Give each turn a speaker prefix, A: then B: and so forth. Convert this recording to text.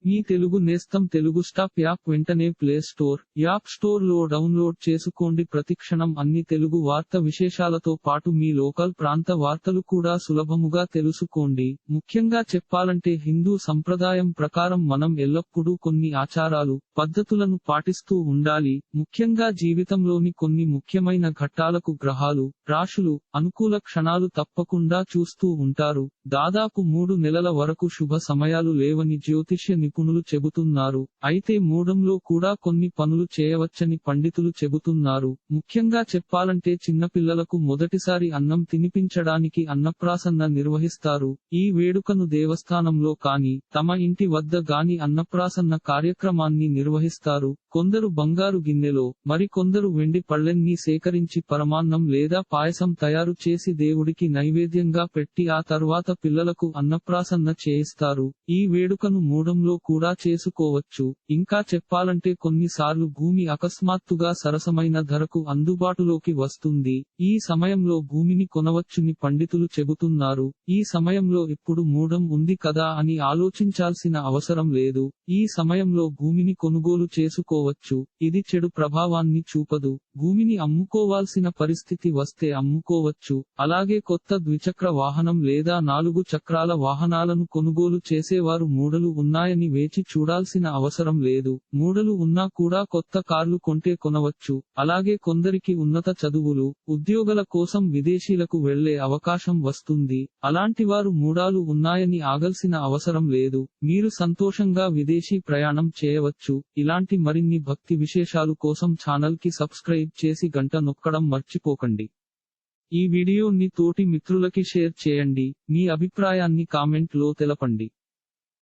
A: మీ తెలుగు నేస్తం Telugu stop app వెంటనే play store, app store లో డౌన్లోడ్ చేసుకోండి. ప్రతిక్షణం అన్ని తెలుగు వార్త విశేషాలతో పాటు మీ లోకల్ ప్రాంత వార్తలు కూడా సులభముగా తెలుసుకోండి. ముఖ్యంగా చెప్పాలంటే హిందూ సంప్రదాయం ప్రకారం మనం ఎల్లప్పుడూ కొన్ని ఆచారాలు, పద్ధతులను పాటిస్తూ ఉండాలి. ముఖ్యంగా జీవితంలోని కొన్ని ముఖ్యమైన ఘట్టాలకు గ్రహాలు, రాశులు, అనుకూల క్షణాలు తప్పకుండా చూస్తూ ఉంటారు. దాదాపు 3 నెలల వరకు శుభ సమయాలు లేవని జ్యోతిష్య నిపుణులు చెబుతున్నారు. అయితే మూడంలో కూడా కొన్ని పనులు చేయవచ్చని పండితులు చెబుతున్నారు. ముఖ్యంగా చెప్పాలంటే చిన్నపిల్లలకు మొదటిసారి అన్నం తినిపించడానికి అన్నప్రాసన్న నిర్వహిస్తారు. ఈ వేడుకను దేవస్థానంలో కాని, తమ ఇంటి వద్ద గాని అన్నప్రాసన్న కార్యక్రమాన్ని నిర్వహిస్తారు. కొందరు బంగారు గిన్నెలో, మరికొందరు వెండి పళ్ళెన్ని సేకరించి పరమాన్నం లేదా పాయసం తయారు చేసి దేవుడికి నైవేద్యంగా పెట్టి ఆ తర్వాత పిల్లలకు అన్నప్రాసన్న చేయిస్తారు. ఈ వేడుకను మూడంలో కూడా చేసుకోవచ్చు. ఇంకా చెప్పాలంటే కొన్నిసార్లు భూమి అకస్మాత్తుగా సరసమైన ధరకు అందుబాటులోకి వస్తుంది. ఈ సమయంలో భూమిని కొనవచ్చుని పండితులు చెబుతున్నారు. ఈ సమయంలో ఇప్పుడు మూడం ఉంది కదా అని ఆలోచించాల్సిన అవసరం లేదు. ఈ సమయంలో భూమిని కొనుగోలు చేసుకోవచ్చు. ఇది చెడు ప్రభావాన్ని చూపదు. భూమిని అమ్ముకోవాల్సిన పరిస్థితి వస్తే అమ్ముకోవచ్చు. అలాగే కొత్త ద్విచక్ర వాహనం లేదా 4 చక్రాల వాహనాలను కొనుగోలు చేసేవారు మూడలు ఉన్నాయని వేచి చూడాల్సిన అవసరం లేదు. మూడలు ఉన్నా కూడా కొత్త కార్లు కొంటే కొనవచ్చు. అలాగే కొందరికి ఉన్నత చదువులు, ఉద్యోగాల కోసం విదేశీలకు వెళ్లే అవకాశం వస్తుంది. అలాంటి వారు మూడాలు ఉన్నాయని ఆగాల్సిన అవసరం లేదు. మీరు సంతోషంగా విదేశీ ప్రయాణం చేయవచ్చు. ఇలాంటి మరిన్ని భక్తి విశేషాలు కోసం ఛానల్ కి సబ్స్క్రైబ్ చేసి గంట నొక్కడం మర్చిపోకండి. ఈ వీడియోని తోటి మిత్రులకి షేర్ చేయండి. మీ అభిప్రాయాన్ని కామెంట్ లో తెలపండి.